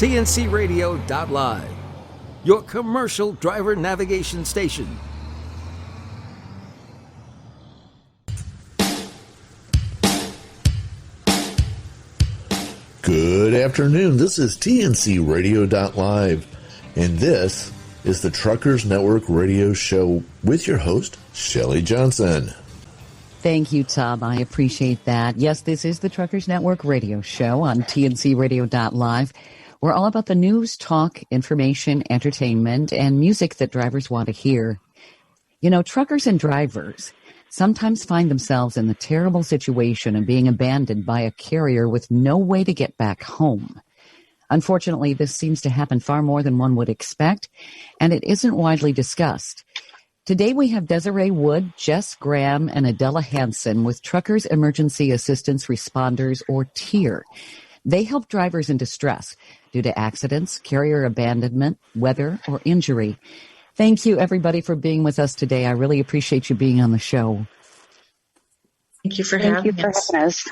TNCRadio.LIVE, your commercial driver navigation station. Good afternoon. This is TNCRadio.LIVE, and this is the Truckers Network Radio Show with your host, Shelley Johnson. Thank you, Tom. I appreciate that. Yes, this is the Truckers Network Radio Show on TNCRadio.LIVE. We're all about the news, talk, information, entertainment, and music that drivers want to hear. You know, truckers and drivers sometimes find themselves in the terrible situation of being abandoned by a carrier with no way to get back home. Unfortunately, this seems to happen far more than one would expect, and it isn't widely discussed. Today we have Desiree Wood, Jess Graham, and Adela Hansen with Truckers Emergency Assistance Responders, or T.E.A.R. They help drivers in distress due to accidents, carrier abandonment, weather, or injury. Thank you, everybody, for being with us today. I really appreciate you being on the show. Thank you for having us.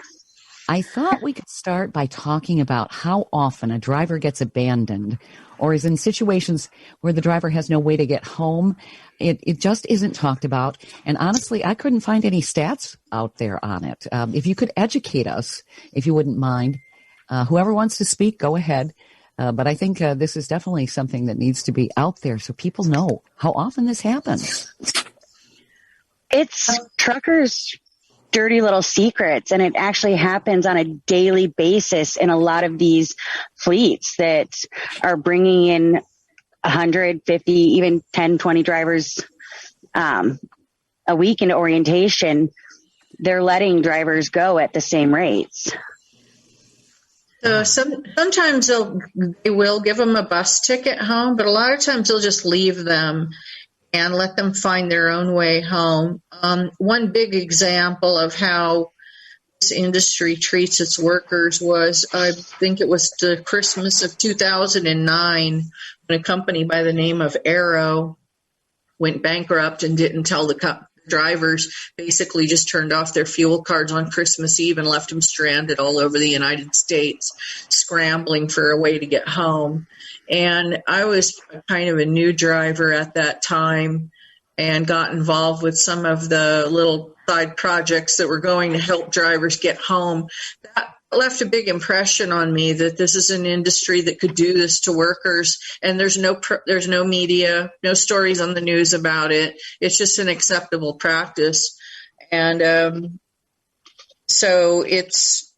I thought we could start by talking about how often a driver gets abandoned or is in situations where the driver has no way to get home. It just isn't talked about. And honestly, I couldn't find any stats out there on it. If you could educate us, if you wouldn't mind, whoever wants to speak, go ahead. But I think this is definitely something that needs to be out there so people know how often this happens. It's truckers' dirty little secrets, and it actually happens on a daily basis in a lot of these fleets that are bringing in 150, even 10, 20 drivers a week into orientation. They're letting drivers go at the same rates. Sometimes they will give them a bus ticket home, but a lot of times they'll just leave them and let them find their own way home. One big example of how this industry treats its workers was, I think it was the Christmas of 2009, when a company by the name of Arrow went bankrupt and didn't tell the drivers, basically just turned off their fuel cards on Christmas Eve and left them stranded all over the United States, scrambling for a way to get home. And I was kind of a new driver at that time and got involved with some of the little side projects that were going to help drivers get home. That left a big impression on me that this is an industry that could do this to workers, and there's no media, no stories on the news about it. It's just an acceptable practice. And so it's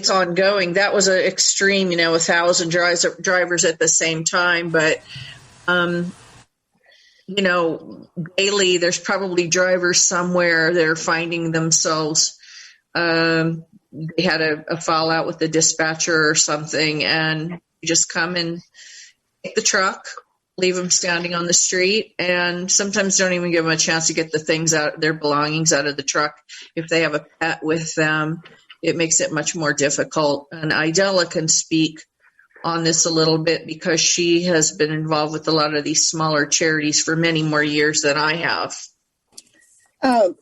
ongoing. That was an extreme, 1,000 drivers at the same time. But, daily there's probably drivers somewhere that are finding themselves, they had a fallout with the dispatcher or something, and you just come and take the truck, leave them standing on the street, and sometimes don't even give them a chance to get the things out, their belongings out of the truck. If they have a pet with them, it makes it much more difficult. And Idella can speak on this a little bit because she has been involved with a lot of these smaller charities for many more years than I have.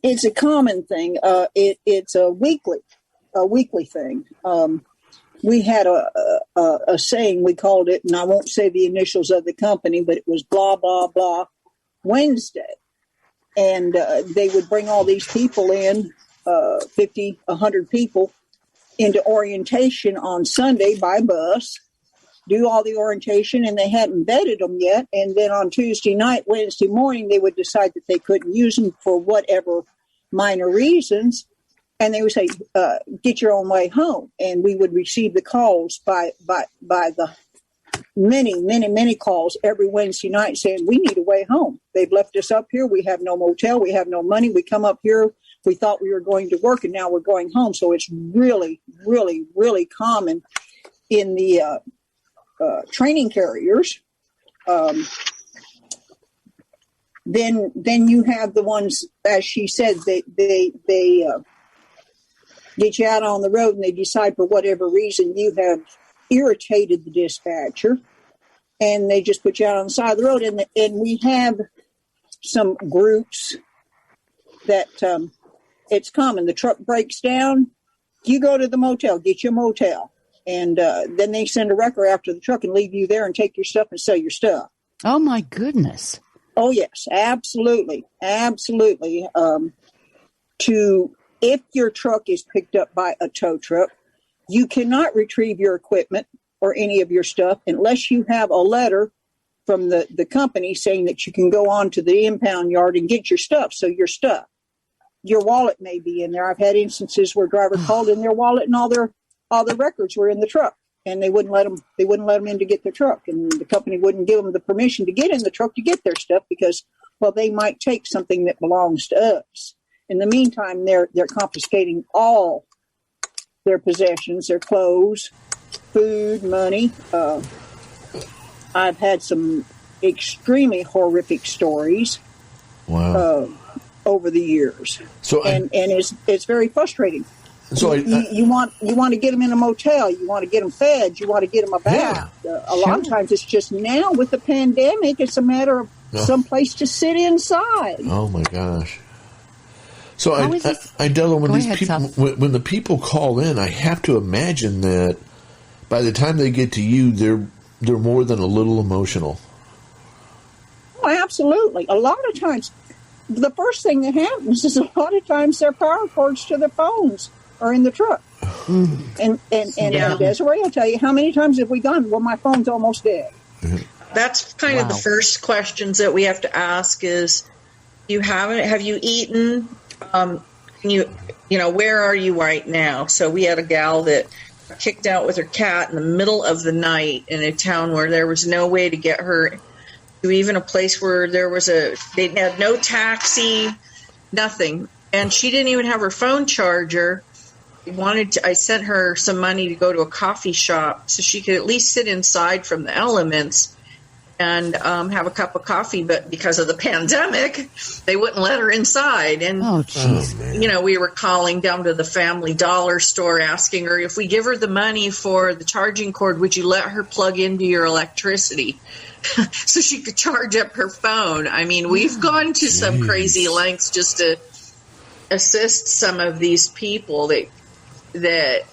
It's a common thing. It's a weekly thing. We had a saying, we called it, and I won't say the initials of the company, but it was blah, blah, blah Wednesday. And they would bring all these people in, 50, 100 people, into orientation on Sunday by bus, do all the orientation, and they hadn't vetted them yet. And then on Tuesday night, Wednesday morning, they would decide that they couldn't use them for whatever minor reasons. And they would say, get your own way home. And we would receive the calls by the many calls every Wednesday night saying, we need a way home. They've left us up here. We have no motel. We have no money. We come up here. We thought we were going to work, and now we're going home. So it's really, really, really common in the training carriers. Then you have the ones, as she said, they get you out on the road, and they decide for whatever reason you have irritated the dispatcher, and they just put you out on the side of the road. And we have some groups that it's common. The truck breaks down, you go to the motel, get your motel. And then they send a wrecker after the truck and leave you there and take your stuff and sell your stuff. Oh, my goodness. Oh, yes, absolutely. Absolutely. If your truck is picked up by a tow truck, you cannot retrieve your equipment or any of your stuff unless you have a letter from the company saying that you can go on to the impound yard and get your stuff. So your stuff, your wallet may be in there. I've had instances where a driver called in their wallet and all their records were in the truck, and they wouldn't let them in to get their truck, and the company wouldn't give them the permission to get in the truck to get their stuff because, well, they might take something that belongs to us. In the meantime, they're confiscating all their possessions, their clothes, food, money. I've had some extremely horrific stories. Wow. Over the years. So it's very frustrating. So you want to get them in a motel, you want to get them fed, you want to get them a bath. A lot of times it's just now with the pandemic, it's a matter of some place to sit inside. Oh my gosh. So Go when these ahead, people, Tom. when the people call in, I have to imagine that by the time they get to you, they're more than a little emotional. Oh, absolutely. A lot of times, the first thing that happens is a lot of times their power cords to their phones are in the truck. And Desiree will tell you, how many times have we gone, well, my phone's almost dead. That's kind of the first questions that we have to ask is, have you eaten? Where are you right now? So we had a gal that kicked out with her cat in the middle of the night in a town where there was no way to get her to even a place where they had no taxi, nothing. And she didn't even have her phone charger. I sent her some money to go to a coffee shop so she could at least sit inside from the elements and have a cup of coffee. But because of the pandemic, they wouldn't let her inside. And, we were calling down to the Family Dollar store asking her, if we give her the money for the charging cord, would you let her plug into your electricity? So she could charge up her phone. I mean, we've gone to some crazy lengths just to assist some of these people that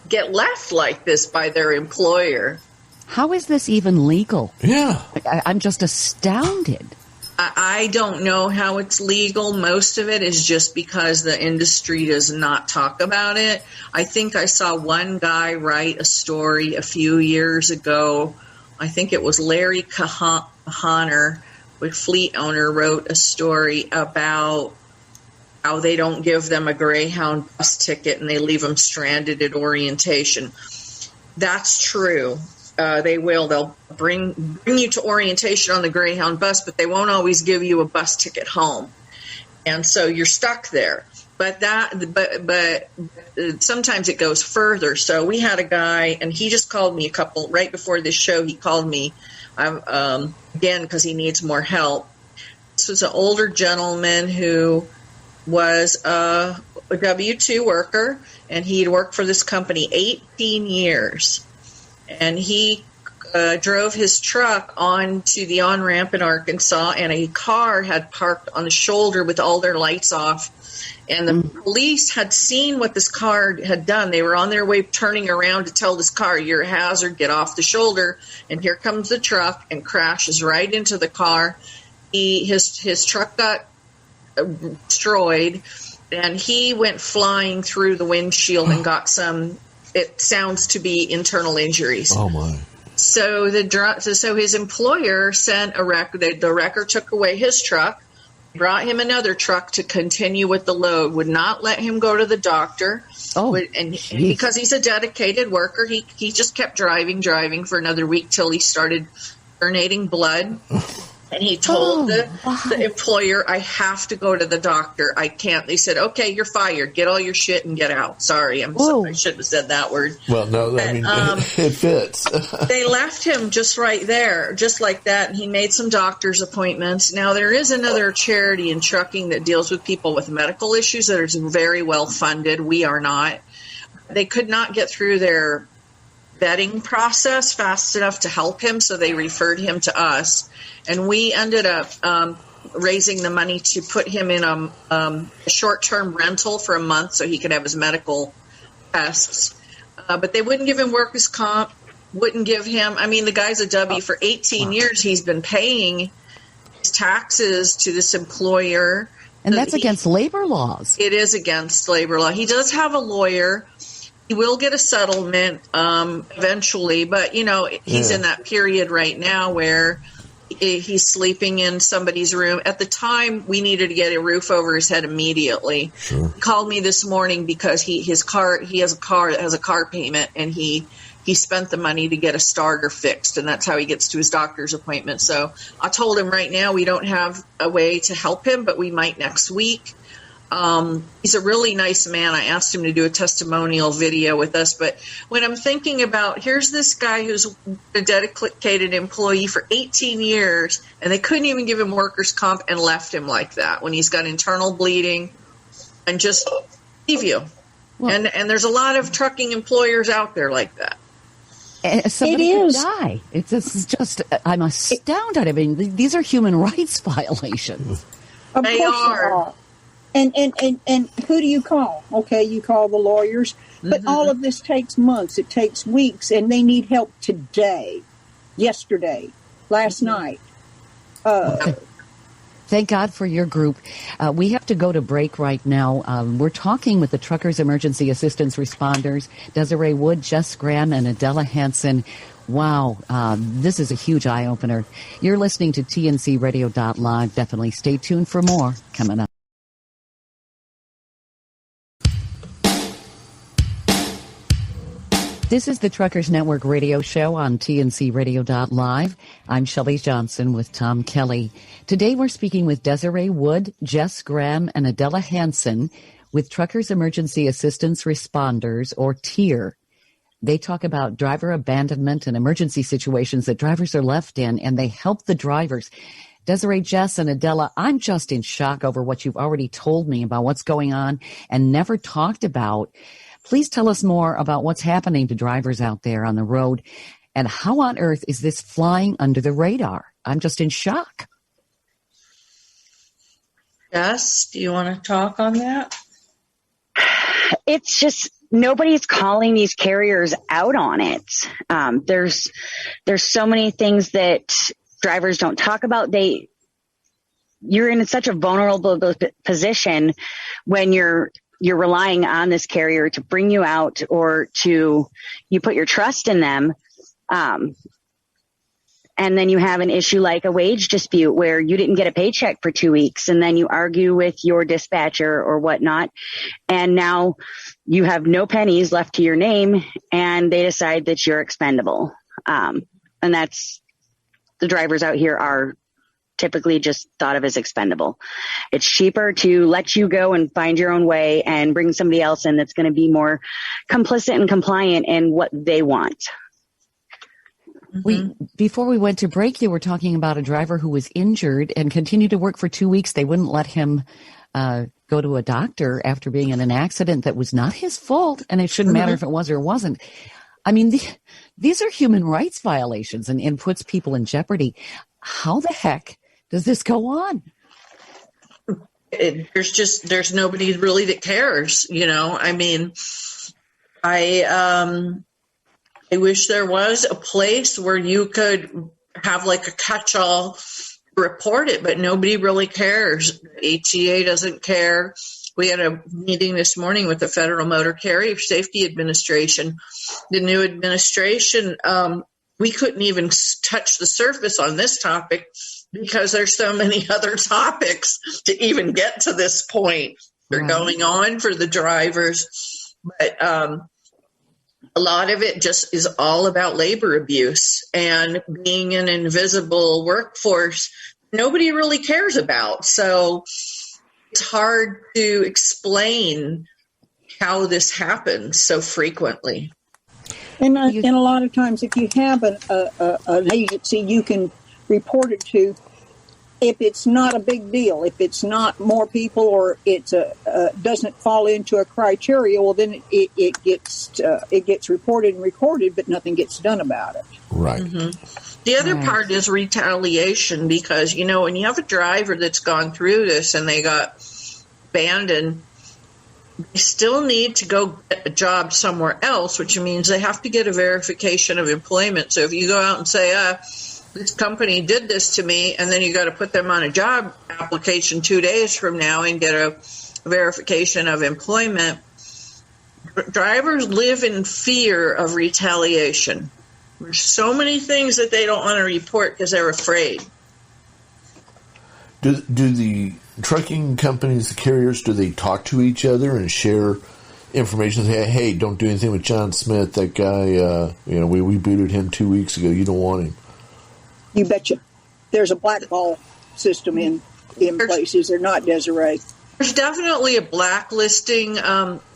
get left like this by their employer. How is this even legal? Yeah. I'm just astounded. I don't know how it's legal. Most of it is just because the industry does not talk about it. I think I saw one guy write a story a few years ago. I think it was Larry Kahaner, with Fleet Owner, wrote a story about how they don't give them a Greyhound bus ticket and they leave them stranded at orientation. That's true. They will. They'll bring you to orientation on the Greyhound bus, but they won't always give you a bus ticket home, and so you're stuck there. But sometimes it goes further. So we had a guy, and he just called me right before this show. He called me again because he needs more help. This was an older gentleman who was a W-2 worker, and he had worked for this company 18 years. And he drove his truck onto the on-ramp in Arkansas, and a car had parked on the shoulder with all their lights off. And the police had seen what this car had done. They were on their way turning around to tell this car, you're a hazard, get off the shoulder. And here comes the truck and crashes right into the car. His truck got destroyed, and he went flying through the windshield and got some, it sounds to be, internal injuries. Oh, my. So his employer sent a wrecker. The wrecker took away his truck, brought him another truck to continue with the load, would not let him go to the doctor. Because he's a dedicated worker, he just kept driving for another week till he started urinating blood. And he told the employer, I have to go to the doctor. I can't. They said, okay, you're fired. Get all your shit and get out. Sorry, I shouldn't have said that word. Well, no, it fits. They left him just right there, just like that. And he made some doctor's appointments. Now, there is another charity in trucking that deals with people with medical issues that are very well funded. We are not. They could not get through their vetting process fast enough to help him, so they referred him to us. And we ended up raising the money to put him in a short-term rental for a month so he could have his medical tests. but they wouldn't give him workers' comp, wouldn't give him, I mean, the guy's a W. For 18 years, he's been paying his taxes to this employer. And that's against labor laws. It is against labor law. He does have a lawyer. He will get a settlement eventually, but, you know, he's in that period right now where he's sleeping in somebody's room. At the time, we needed to get a roof over his head immediately. Sure. He called me this morning because he has a car that has a car payment, and he spent the money to get a starter fixed, and that's how he gets to his doctor's appointment. So I told him right now we don't have a way to help him, but we might next week. He's a really nice man. I asked him to do a testimonial video with us. But when I'm thinking about, here's this guy who's a dedicated employee for 18 years, and they couldn't even give him workers' comp and left him like that when he's got internal bleeding and just leave you. Well, and there's a lot of trucking employers out there like that. Somebody could die. It's just, I'm astounded. I mean, these are human rights violations. Of they course are. And who do you call? Okay, you call the lawyers. But all of this takes months. It takes weeks, and they need help today, yesterday, last night. Thank God for your group. We have to go to break right now. We're talking with the Truckers Emergency Assistance Responders, Desiree Wood, Jess Graham, and Adela Hansen. Wow, this is a huge eye-opener. You're listening to TNCRadio.LIVE. Definitely stay tuned for more coming up. This is the Truckers Network radio show on TNCRadio.LIVE. I'm Shelley Johnson with Tom Kelly. Today we're speaking with Desiree Wood, Jess Graham, and Adela Hansen with Truckers Emergency Assistance Responders, or T.E.A.R. They talk about driver abandonment and emergency situations that drivers are left in, and they help the drivers. Desiree, Jess, and Adela, I'm just in shock over what you've already told me about what's going on and never talked about. Please tell us more about what's happening to drivers out there on the road, and how on earth is this flying under the radar? I'm just in shock. Jess, do you want to talk on that? It's just nobody's calling these carriers out on it. There's so many things that drivers don't talk about. You're in such a vulnerable position when you're relying on this carrier to bring you out, or you put your trust in them. And then you have an issue like a wage dispute where you didn't get a paycheck for 2 weeks, and then you argue with your dispatcher or whatnot. And now you have no pennies left to your name, and they decide that you're expendable. And that's, the drivers out here are typically just thought of as expendable. It's cheaper to let you go and find your own way and bring somebody else in that's going to be more complicit and compliant in what they want. Before we went to break, you were talking about a driver who was injured and continued to work for 2 weeks. They wouldn't let him go to a doctor after being in an accident that was not his fault, and it shouldn't matter if it was or wasn't. I mean, these are human rights violations and puts people in jeopardy. How the heck does this go on? There's nobody really that cares, you know. I mean, I wish there was a place where you could have like a catch-all, report it, but nobody really cares. ATA doesn't care. We had a meeting this morning with the Federal Motor Carrier Safety Administration. The new administration, we couldn't even touch the surface on this topic because there's so many other topics to even get to this point. They're going on for the drivers. But a lot of it just is all about labor abuse and being an invisible workforce nobody really cares about. So it's hard to explain how this happens so frequently. And a lot of times, if you have an agency you can report it to, if it's not a big deal, if it's not more people, or it's doesn't fall into a criteria, well, then it gets reported and recorded, but nothing gets done about it. Right. The other part is retaliation, because, you know, when you have a driver that's gone through this and they got abandoned, they still need to go get a job somewhere else, which means they have to get a verification of employment. So if you go out and say, this company did this to me, and then you got to put them on a job application 2 days from now and get a verification of employment, drivers live in fear of retaliation. There's so many things that they don't want to report because they're afraid. Do the trucking companies, the carriers, do they talk to each other and share information? Say, hey, don't do anything with John Smith. That guy, we booted him 2 weeks ago. You don't want him. You betcha. There's a blackball system in place. Is there not, Desiree? There's definitely a blacklisting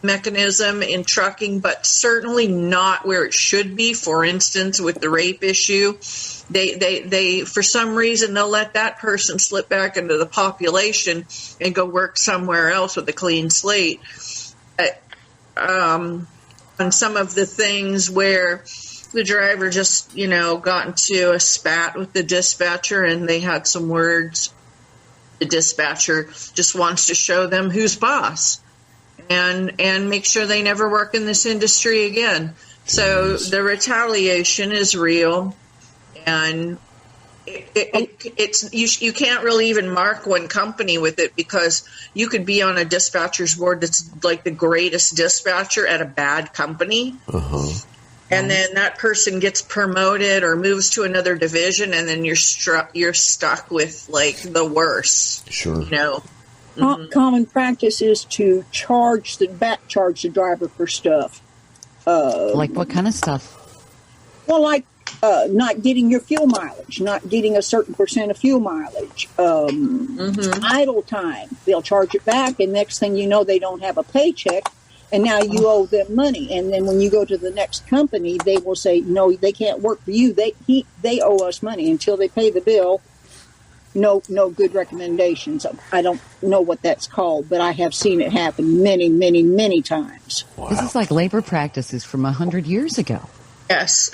mechanism in trucking, but certainly not where it should be. For instance, with the rape issue, they for some reason they'll let that person slip back into the population and go work somewhere else with a clean slate. On some of the things where the driver just got into a spat with the dispatcher and they had some words. The dispatcher just wants to show them who's boss and make sure they never work in this industry again. So the retaliation is real, and you can't really even mark one company with it, because you could be on a dispatcher's board that's like the greatest dispatcher at a bad company. And then that person gets promoted or moves to another division, and then you're stuck with like the worst. Sure. Common practice is to back charge the driver for stuff. Like what kind of stuff? Well, like not getting your fuel mileage, not getting a certain percent of fuel mileage, idle time. They'll charge it back, and next thing you know, they don't have a paycheck. And now you owe them money. And then when you go to the next company, they will say, no, they can't work for you. They owe us money. Until they pay the bill, no good recommendations. I don't know what that's called, but I have seen it happen many, many, many times. Wow. This is like labor practices from 100 years ago. Yes,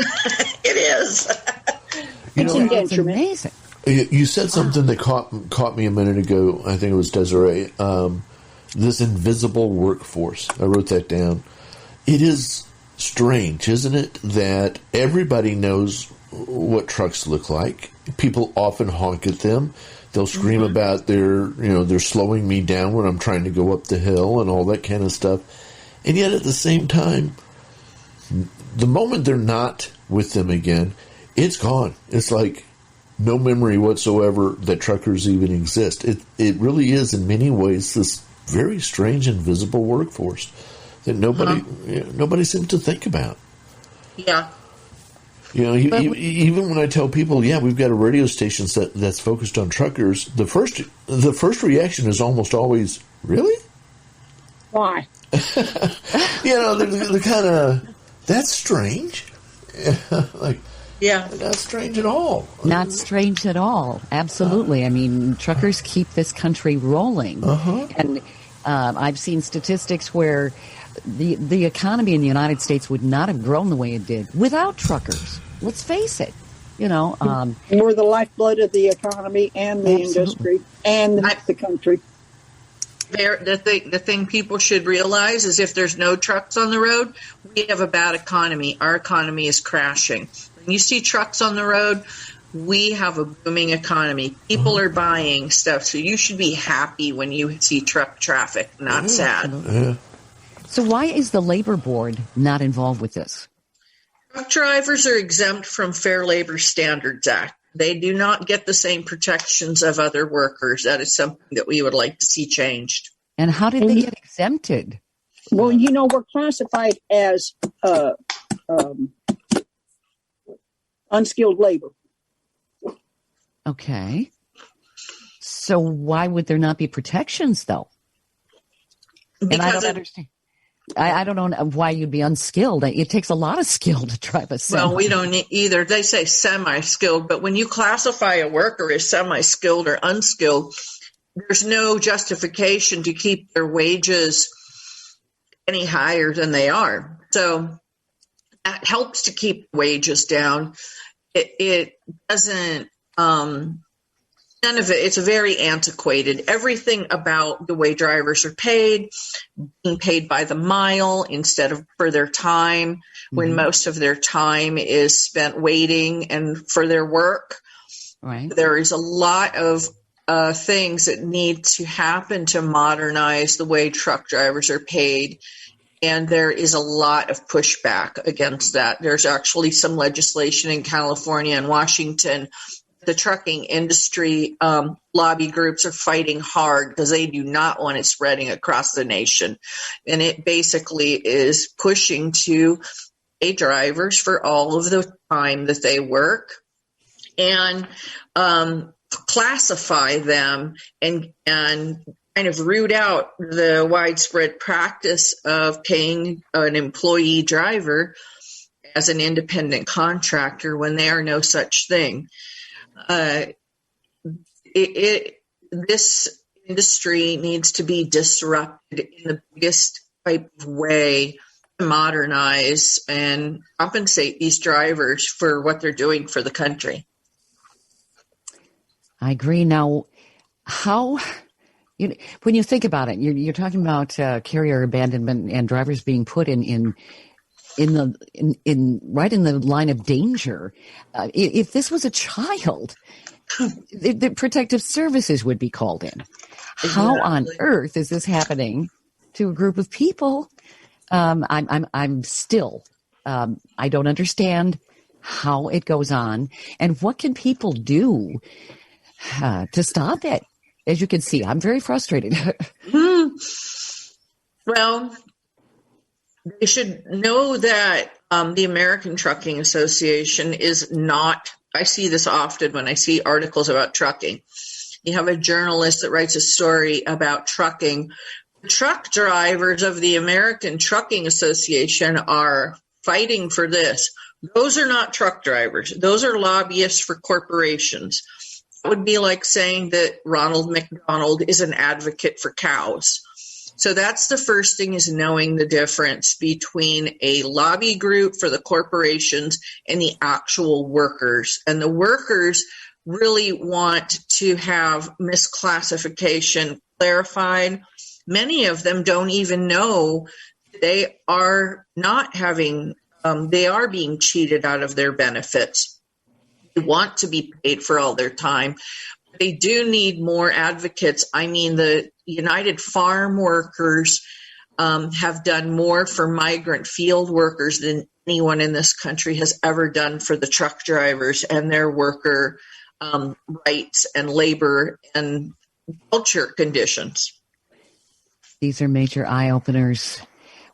it is. It's It's amazing. You said something that caught me a minute ago. I think it was Desiree. This invisible workforce. I wrote that down. It is strange, isn't it, that everybody knows what trucks look like. People often honk at them. They'll scream about they're slowing me down when I'm trying to go up the hill and all that kind of stuff. And yet at the same time, the moment they're not with them again, it's gone. It's like no memory whatsoever that truckers even exist. It really is in many ways this very strange invisible workforce that nobody seems to think about. Yeah. Even when I tell people, we've got a radio station that's focused on truckers, the first reaction is almost always, really? Why? They're kind of, that's strange. Not strange at all. Not strange at all. Absolutely. I mean, truckers keep this country rolling. And I've seen statistics where the economy in the United States would not have grown the way it did without truckers. Let's face it. We're the lifeblood of the economy and the industry and the country. The thing people should realize is if there's no trucks on the road, we have a bad economy. Our economy is crashing. When you see trucks on the road, we have a booming economy. People are buying stuff, so you should be happy when you see truck traffic, not sad. Yeah. So why is the Labor Board not involved with this? Truck drivers are exempt from Fair Labor Standards Act. They do not get the same protections of other workers. That is something that we would like to see changed. And how did they get exempted? Well, we're classified as unskilled labor. Okay. So why would there not be protections, though? Because and I don't understand. I don't know why you'd be unskilled. It takes a lot of skill to drive a semi. Well, we don't need either. They say semi-skilled, but when you classify a worker as semi-skilled or unskilled, there's no justification to keep their wages any higher than they are. So that helps to keep wages down. It doesn't none of it, it's very antiquated. Everything about the way drivers are paid, being paid by the mile instead of for their time, when most of their time is spent waiting and for their work. Right. There is a lot of things that need to happen to modernize the way truck drivers are paid. And there is a lot of pushback against that. There's actually some legislation in California and Washington. The trucking industry lobby groups are fighting hard because they do not want it spreading across the nation. And it basically is pushing to pay drivers for all of the time that they work and classify them and kind of root out the widespread practice of paying an employee driver as an independent contractor when they are no such thing. This industry needs to be disrupted in the biggest type of way to modernize and compensate these drivers for what they're doing for the country. I agree. Now, when you think about it, you're talking about carrier abandonment and drivers being put in right in the line of danger. If this was a child, the protective services would be called in. How on earth is this happening to a group of people? I'm still I don't understand how it goes on, and what can people do to stop it? As you can see, I'm very frustrated. Well, they should know that the American Trucking Association is not, I see this often when I see articles about trucking. You have a journalist that writes a story about trucking. The truck drivers of the American Trucking Association are fighting for this. Those are not truck drivers. Those are lobbyists for corporations. It would be like saying that Ronald McDonald is an advocate for cows. So that's the first thing, is knowing the difference between a lobby group for the corporations and the actual workers. And the workers really want to have misclassification clarified. Many of them don't even know they are not having, they are being cheated out of their benefits. They want to be paid for all their time. They do need more advocates. I mean, the United Farm Workers have done more for migrant field workers than anyone in this country has ever done for the truck drivers and their worker rights and labor and culture conditions. These are major eye-openers.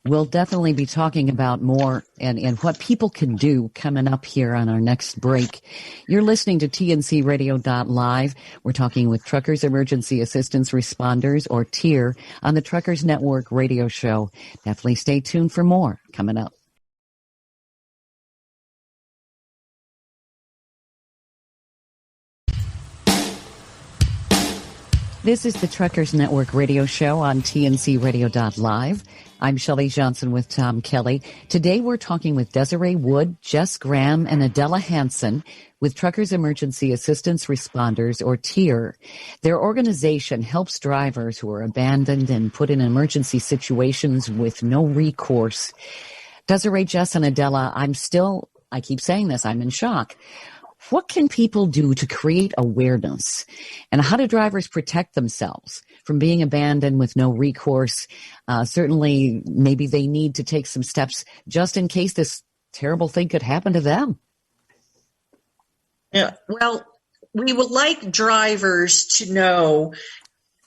We'll definitely be talking about more and what people can do coming up here on our next break. You're listening to TNCRadio.LIVE. We're talking with Truckers Emergency Assistance Responders, or T.E.A.R, on the Truckers Network radio show. Definitely stay tuned for more coming up. This is the Truckers Network radio show on TNCRadio.LIVE. I'm Shelley Johnson with Tom Kelly. Today we're talking with Desiree Wood, Jess Graham, and Adela Hansen with Truckers Emergency Assistance Responders, or T.E.A.R. Their organization helps drivers who are abandoned and put in emergency situations with no recourse. Desiree, Jess, and Adela, I keep saying this, I'm in shock. What can people do to create awareness? And how do drivers protect themselves from being abandoned with no recourse? Certainly, maybe they need to take some steps just in case this terrible thing could happen to them. Yeah, well, we would like drivers to know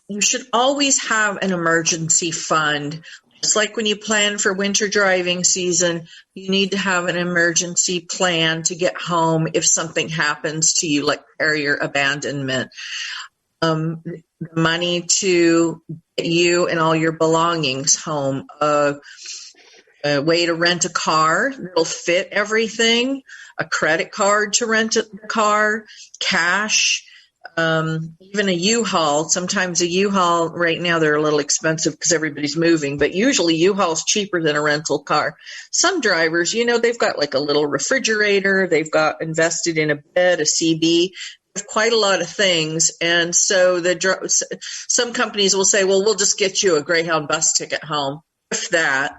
you should always have an emergency fund. It's like when you plan for winter driving season, you need to have an emergency plan to get home if something happens to you, like carrier abandonment. Money to get you and all your belongings home. A way to rent a car that'll fit everything. A credit card to rent a car. Cash. Even a U-Haul. Sometimes a U-Haul, right now they're a little expensive because everybody's moving, but usually U-Haul's cheaper than a rental car. Some drivers, they've got like a little refrigerator, they've got invested in a bed, a CB. quite a lot of things. And so some companies will say, well, we'll just get you a Greyhound bus ticket home, if that.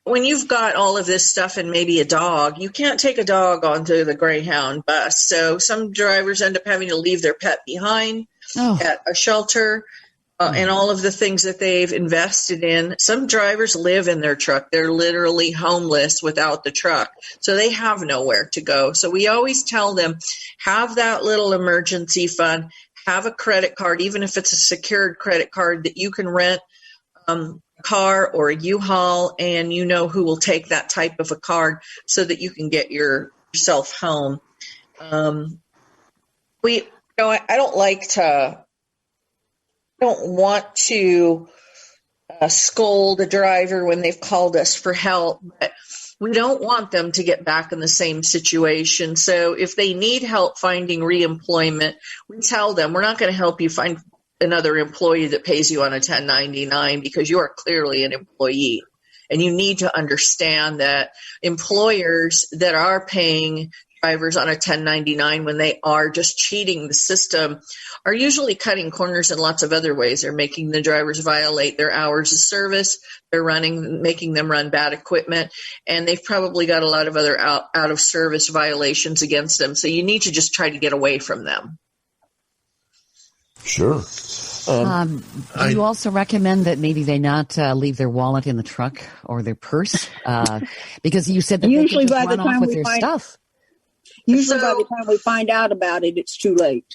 When you've got all of this stuff and maybe a dog, you can't take a dog onto the Greyhound bus. So some drivers end up having to leave their pet behind at a shelter and all of the things that they've invested in. Some drivers live in their truck. They're literally homeless without the truck. So they have nowhere to go. So we always tell them, have that little emergency fund, have a credit card, even if it's a secured credit card that you can rent car or a U-Haul, and you know who will take that type of a card so that you can get yourself home. I don't want to scold a driver when they've called us for help, but we don't want them to get back in the same situation. So if they need help finding reemployment, we tell them, we're not going to help you find another employee that pays you on a 1099 because you are clearly an employee. And you need to understand that employers that are paying drivers on a 1099 when they are just cheating the system are usually cutting corners in lots of other ways. They're making the drivers violate their hours of service. They're making them run bad equipment, and they've probably got a lot of other out of service violations against them. So you need to just try to get away from them. Sure. Do you also recommend that maybe they not leave their wallet in the truck or their purse? Because you said that usually they by can just the run time off with we their find stuff. Usually by the time we find out about it, it's too late.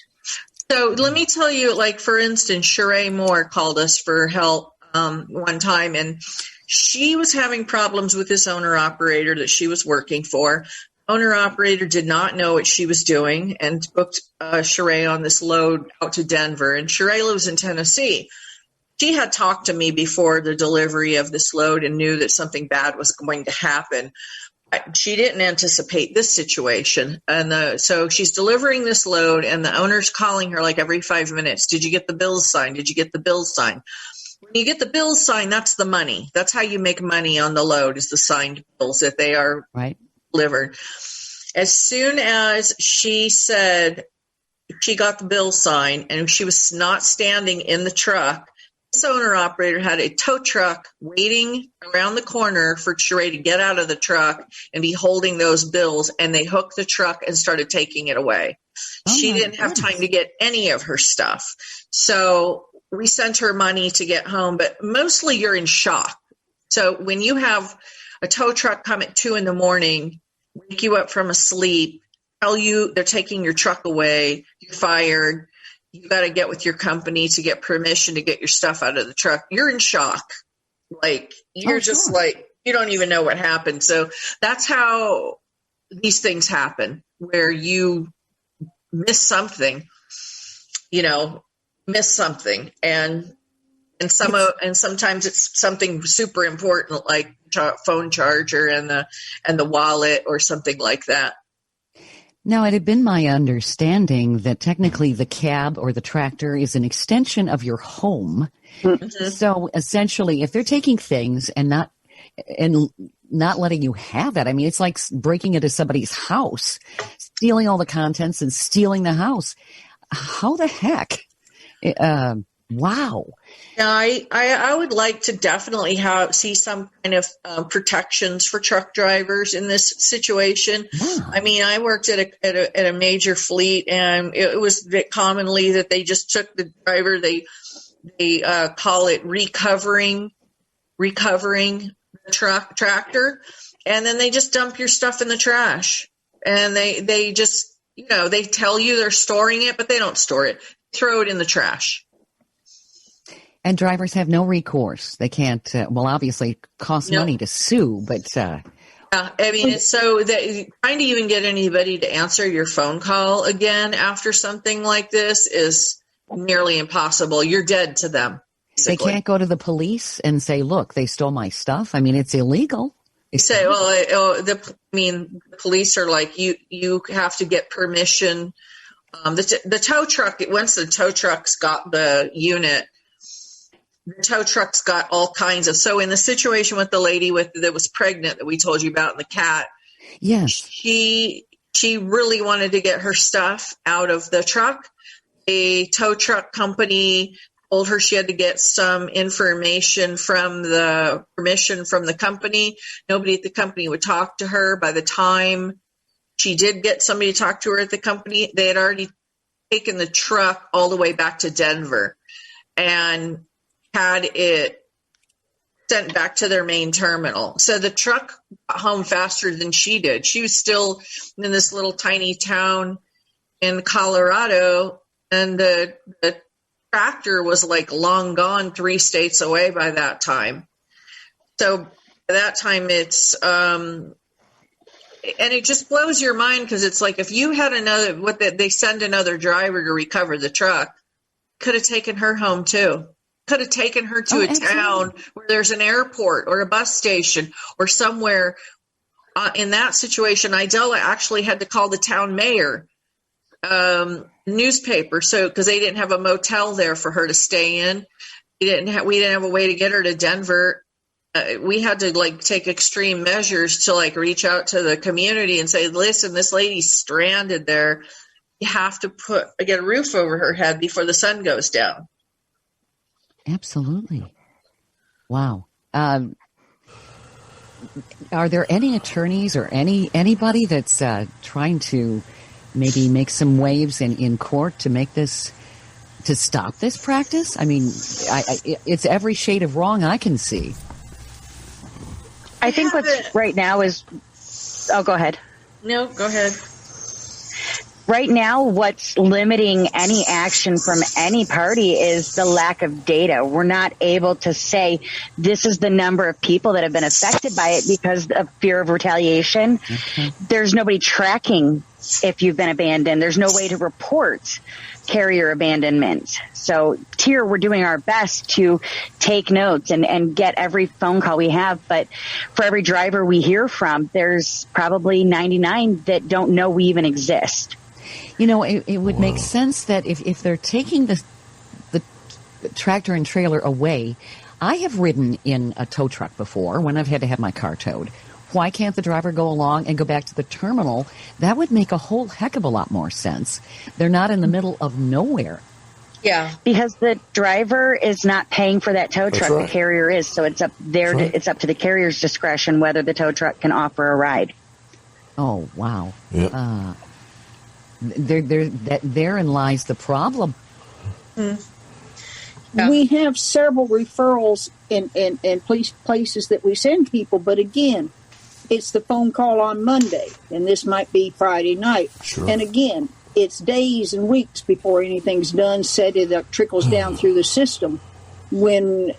So let me tell you, like, for instance, Sheree Moore called us for help one time, and she was having problems with this owner-operator that she was working for. Owner-operator did not know what she was doing and booked Sheree on this load out to Denver. And Sheree lives in Tennessee. She had talked to me before the delivery of this load and knew that something bad was going to happen. She didn't anticipate this situation. And so she's delivering this load, and the owner's calling her like every 5 minutes. Did you get the bills signed? Did you get the bills signed? When you get the bills signed, that's the money. That's how you make money on the load, is the signed bills that they are delivered. As soon as she said she got the bill signed and she was not standing in the truck, this owner-operator had a tow truck waiting around the corner for Sheree to get out of the truck and be holding those bills, and they hooked the truck and started taking it away. She didn't have time to get any of her stuff. So we sent her money to get home, but mostly you're in shock. So when you have a tow truck come at 2 a.m, wake you up from a sleep, tell you they're taking your truck away, you're fired, you got to get with your company to get permission to get your stuff out of the truck. You're in shock. Like, you're just like, you don't even know what happened. So that's how these things happen, where you miss something, and sometimes it's something super important, like phone charger and the wallet or something like that. Now, it had been my understanding that technically the cab or the tractor is an extension of your home. Mm-hmm. So essentially, if they're taking things and not letting you have it, I mean, it's like breaking into somebody's house, stealing all the contents and stealing the house. How the heck? Wow. Now, I would like to definitely see some kind of protections for truck drivers in this situation. Wow. I mean, I worked at a major fleet, and it was commonly that they just took the driver. They call it recovering the tractor, and then they just dump your stuff in the trash. And they just, they tell you they're storing it, but they don't store it. Throw it in the trash. And drivers have no recourse. They can't, obviously it costs money to sue, but... I mean, it's so that trying to even get anybody to answer your phone call again after something like this is nearly impossible. You're dead to them, basically. They can't go to the police and say, look, they stole my stuff. I mean, it's illegal. You say, the police are like, you have to get permission. The tow truck, once the tow truck's got the unit, the tow truck's got all kinds of. So in the situation with the lady that was pregnant that we told you about, and the cat, yes, she she really wanted to get her stuff out of the truck. A tow truck company told her she had to get some information permission from the company. Nobody at the company would talk to her. By the time she did get somebody to talk to her at the company, they had already taken the truck all the way back to Denver and had it sent back to their main terminal. So the truck got home faster than she did. She was still in this little tiny town in Colorado, and the tractor was like long gone 3 states away by that time. So by that time it's, and it just blows your mind, because it's like, if you had they send another driver to recover the truck, could have taken her home too. Could have taken her to a town where there's an airport or a bus station or somewhere. In that situation, Idella actually had to call the town mayor, newspaper, because they didn't have a motel there for her to stay in. We didn't have a way to get her to Denver. We had to take extreme measures to reach out to the community and say, listen, this lady's stranded there. You have to get a roof over her head before the sun goes down. Absolutely. Wow. Are there any attorneys or anybody that's trying to maybe make some waves in court to stop this practice? I mean, it's every shade of wrong I can see. I think what's right now is, go ahead. No, go ahead. Right now, what's limiting any action from any party is the lack of data. We're not able to say this is the number of people that have been affected by it because of fear of retaliation. Okay. There's nobody tracking if you've been abandoned. There's no way to report carrier abandonment. So T.E.A.R, we're doing our best to take notes and get every phone call we have. But for every driver we hear from, there's probably 99 that don't know we even exist. You know, it would make sense that if they're taking the tractor and trailer away, I have ridden in a tow truck before when I've had to have my car towed. Why can't the driver go along and go back to the terminal? That would make a whole heck of a lot more sense. They're not in the middle of nowhere. Yeah. Because the driver is not paying for that tow truck. Right. The carrier is. So it's up there. Right. It's up to the carrier's discretion whether the tow truck can offer a ride. Oh, wow. Yep. Therein lies the problem. Mm. Yeah. We have several referrals in places that we send people, but again, it's the phone call on Monday, and this might be Friday night. Sure. And again, it's days and weeks before anything's done, said it trickles down through the system. When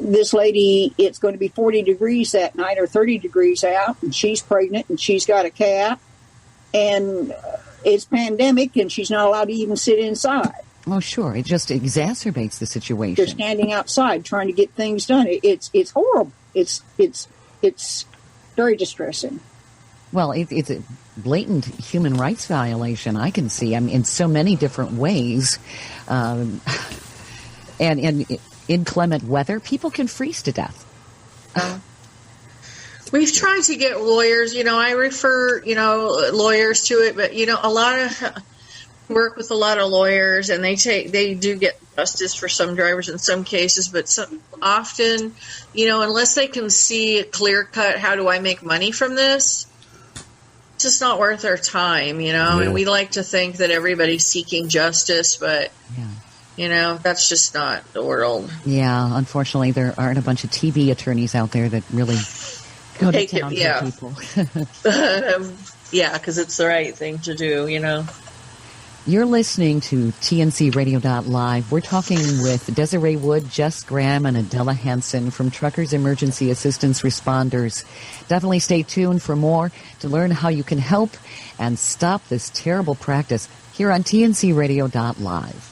this lady, it's going to be 40 degrees that night or 30 degrees out, and she's pregnant, and she's got a cat, and it's pandemic, and she's not allowed to even sit inside. Oh, sure. It just exacerbates the situation. They're standing outside trying to get things done. It's horrible. It's very distressing. Well, it's a blatant human rights violation, I can see. I mean, in so many different ways. And in inclement weather, people can freeze to death. We've tried to get lawyers. I refer, lawyers to it, but, a lot of work with a lot of lawyers, and they do get justice for some drivers in some cases, but often, unless they can see a clear cut, how do I make money from this? It's just not worth our time, Yeah. And we like to think that everybody's seeking justice, but that's just not the world. Yeah, unfortunately, there aren't a bunch of TV attorneys out there that really go to town for people. Yeah, because it's the right thing to do, You're listening to TNCRadio.LIVE. We're talking with Desiree Wood, Jess Graham, and Adela Hansen from Truckers Emergency Assistance Responders. Definitely stay tuned for more to learn how you can help and stop this terrible practice here on TNCRadio.LIVE.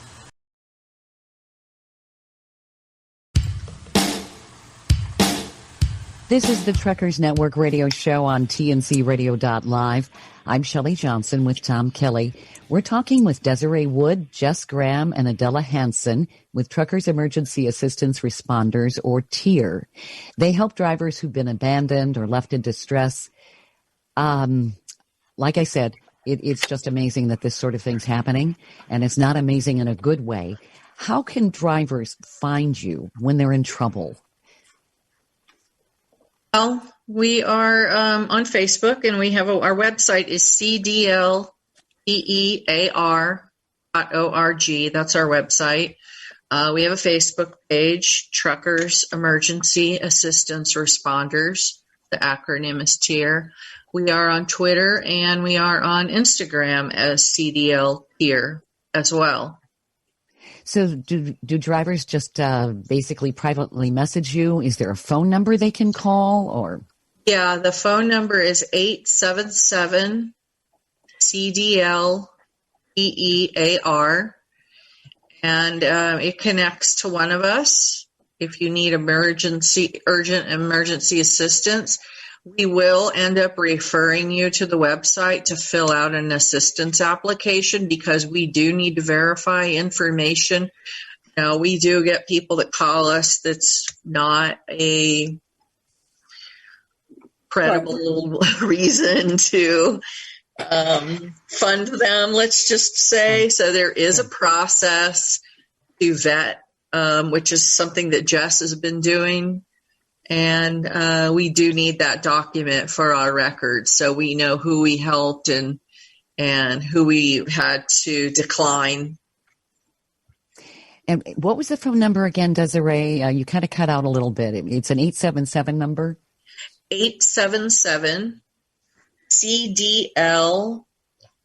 This is the Truckers Network radio show on TNCRadio.LIVE. I'm Shelley Johnson with Tom Kelly. We're talking with Desiree Wood, Jess Graham, and Adela Hansen with Truckers Emergency Assistance Responders, or T.E.A.R. They help drivers who've been abandoned or left in distress. Like I said, it's just amazing that this sort of thing's happening, and it's not amazing in a good way. How can drivers find you when they're in trouble? Well, we are on Facebook, and we have our website is CDLTEAR.org. That's our website. We have a Facebook page, Truckers Emergency Assistance Responders. The acronym is T.E.A.R. We are on Twitter, and we are on Instagram as CDL T.E.A.R. as well. So do drivers just basically privately message you? Is there a phone number they can call? Or Yeah, the phone number is 877 CDL TEAR, and it connects to one of us. If you need urgent emergency assistance, we will end up referring you to the website to fill out an assistance application, because we do need to verify information. Now, we do get people that call us that's not a credible reason to fund them, let's just say. So there is a process to vet, which is something that Jess has been doing. And we do need that document for our records, so we know who we helped and who we had to decline. And what was the phone number again, Desiree? You kind of cut out a little bit. It's an 877 number? 877 CDL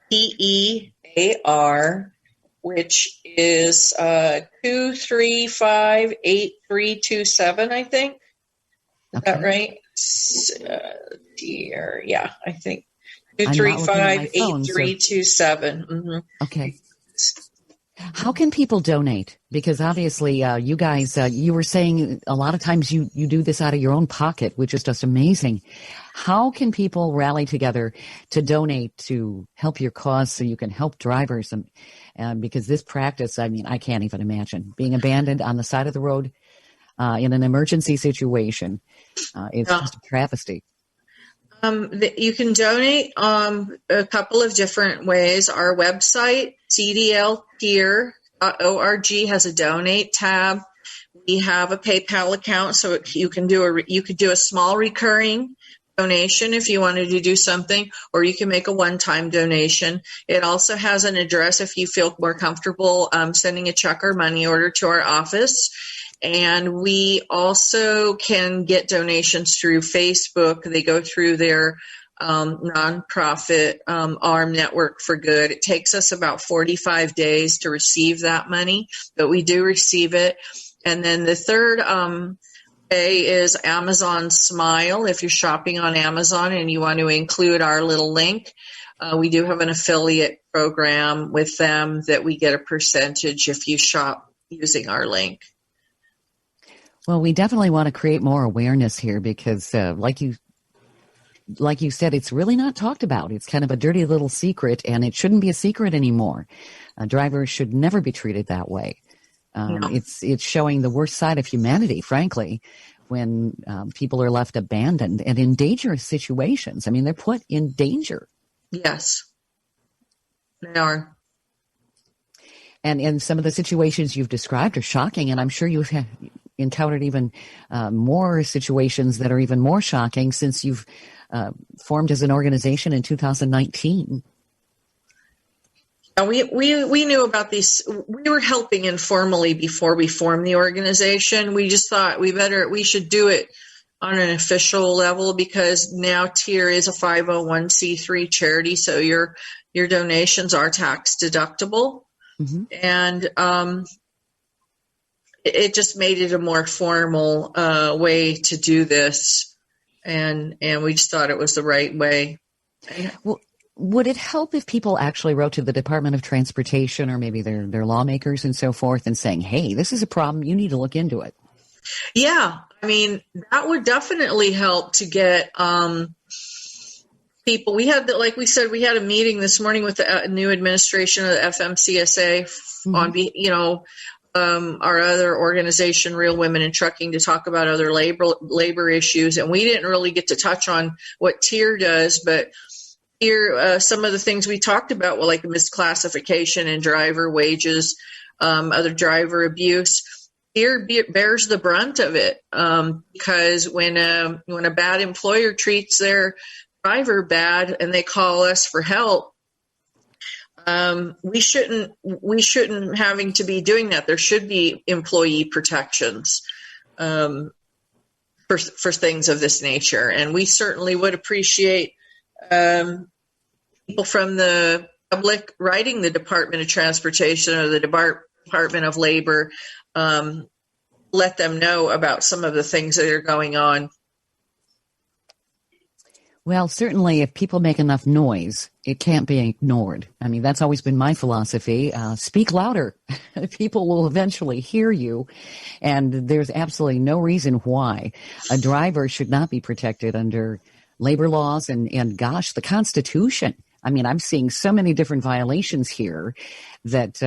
TEAR, which is 235-8327, I think. Is that right? Dear, yeah, I think 235-8327. Mm-hmm. Okay. How can people donate? Because obviously, you guys, you were saying a lot of times you do this out of your own pocket, which is just amazing. How can people rally together to donate to help your cause so you can help drivers? And because this practice, I mean, I can't even imagine being abandoned on the side of the road in an emergency situation. It's just a travesty. You can donate a couple of different ways. Our website, CDLTEAR.org, has a donate tab. We have a PayPal account, so you could do a small recurring donation if you wanted to do something, or you can make a one-time donation. It also has an address if you feel more comfortable sending a check or money order to our office. And we also can get donations through Facebook. They go through their nonprofit ARM Network for Good. It takes us about 45 days to receive that money, but we do receive it. And then the third way is Amazon Smile. If you're shopping on Amazon and you want to include our little link, we do have an affiliate program with them that we get a percentage if you shop using our link. Well, we definitely want to create more awareness here because, like you said, it's really not talked about. It's kind of a dirty little secret, and it shouldn't be a secret anymore. Drivers should never be treated that way. No. It's showing the worst side of humanity, frankly, when people are left abandoned and in dangerous situations. I mean, they're put in danger. Yes, they are. And in some of the situations you've described are shocking, and I'm sure you've encountered even more situations that are even more shocking since you've formed as an organization in 2019. We knew about these. We were helping informally before we formed the organization. We just thought we should do it on an official level because now T.E.A.R is a 501c3 charity, so your donations are tax deductible. Mm-hmm. And it just made it a more formal way to do this, and we just thought it was the right way. Well, would it help if people actually wrote to the Department of Transportation or maybe their lawmakers and so forth and saying, hey, this is a problem, you need to look into it? Yeah, I mean, that would definitely help to get people. We had, like we said, we had a meeting this morning with the new administration of the FMCSA on, our other organization, Real Women in Trucking, to talk about other labor issues. And we didn't really get to touch on what T.E.A.R does, but here, some of the things we talked about, well, like misclassification and driver wages, other driver abuse. Here bears the brunt of it, because when a bad employer treats their driver bad and they call us for help, we shouldn't having to be doing that. There should be employee protections for things of this nature, and we certainly would appreciate people from the public writing the Department of Transportation or the Department of Labor. Let them know about some of the things that are going on. Well, certainly if people make enough noise, it can't be ignored. I mean, that's always been my philosophy. Speak louder. People will eventually hear you. And there's absolutely no reason why a driver should not be protected under labor laws and gosh, the Constitution. I mean, I'm seeing so many different violations here that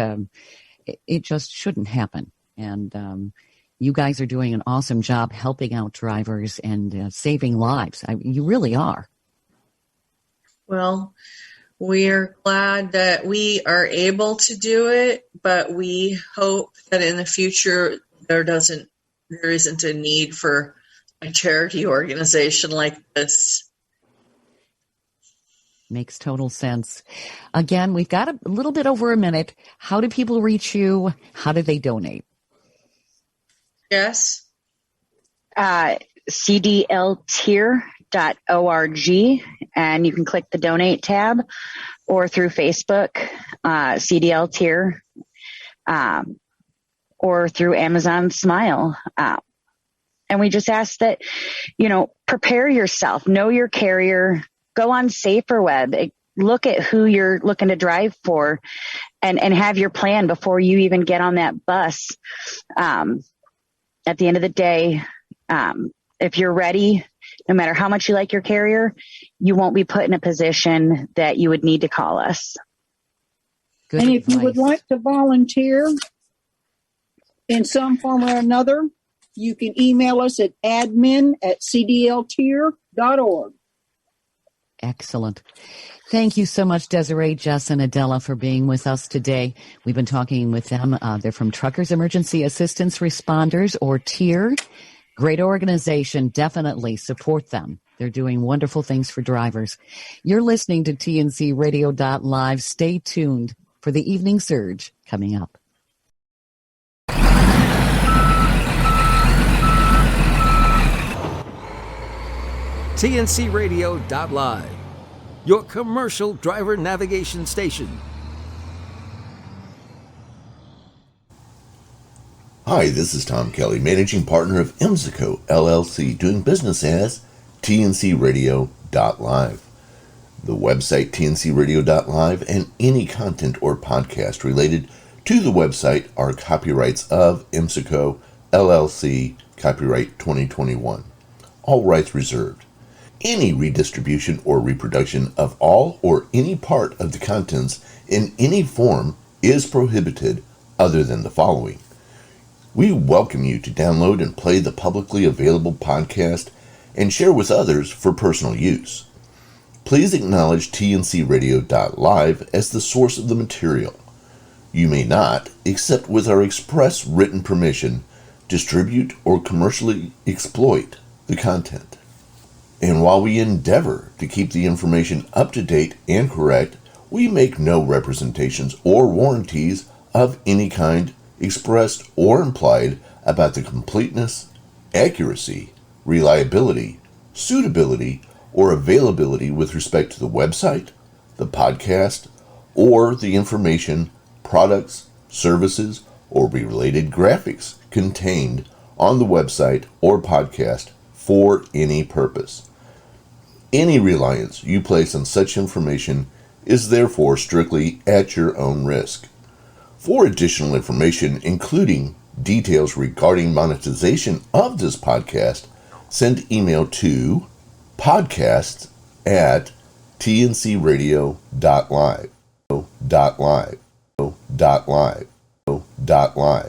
it just shouldn't happen. And you guys are doing an awesome job helping out drivers and saving lives. You really are. Well, we're glad that we are able to do it, but we hope that in the future there isn't a need for a charity organization like this. Makes total sense. Again, we've got a little bit over a minute. How do people reach you? How do they donate? Yes. CDLTEAR.org, and you can click the donate tab, or through Facebook, CDL Tier, or through Amazon Smile. And we just ask that, prepare yourself, know your carrier, go on SaferWeb, look at who you're looking to drive for, and have your plan before you even get on that bus. At the end of the day, if you're ready, no matter how much you like your carrier, you won't be put in a position that you would need to call us. Good and advice. if you would like to volunteer in some form or another, you can email us at admin@cdltier.org. Excellent. Thank you so much, Desiree, Jess, and Adela, for being with us today. We've been talking with them. They're from Truckers Emergency Assistance Responders, or T.E.A.R. Great organization. Definitely support them. They're doing wonderful things for drivers. You're listening to TNCRadio.LIVE. Stay tuned for the Evening Surge coming up. TNCRadio.LIVE, your commercial driver navigation station. Hi, this is Tom Kelly, managing partner of IMSICO LLC, doing business as TNCRadio.LIVE. The website TNCRadio.LIVE and any content or podcast related to the website are copyrights of IMSICO LLC, copyright 2021. All rights reserved. Any redistribution or reproduction of all or any part of the contents in any form is prohibited other than the following. We welcome you to download and play the publicly available podcast and share with others for personal use. Please acknowledge TNCRadio.LIVE as the source of the material. You may not, except with our express written permission, distribute or commercially exploit the content. And while we endeavor to keep the information up to date and correct, we make no representations or warranties of any kind expressed or implied about the completeness, accuracy, reliability, suitability, or availability with respect to the website, the podcast, or the information, products, services, or related graphics contained on the website or podcast for any purpose. Any reliance you place on such information is therefore strictly at your own risk. For additional information, including details regarding monetization of this podcast, send email to podcasts@tncradio.live.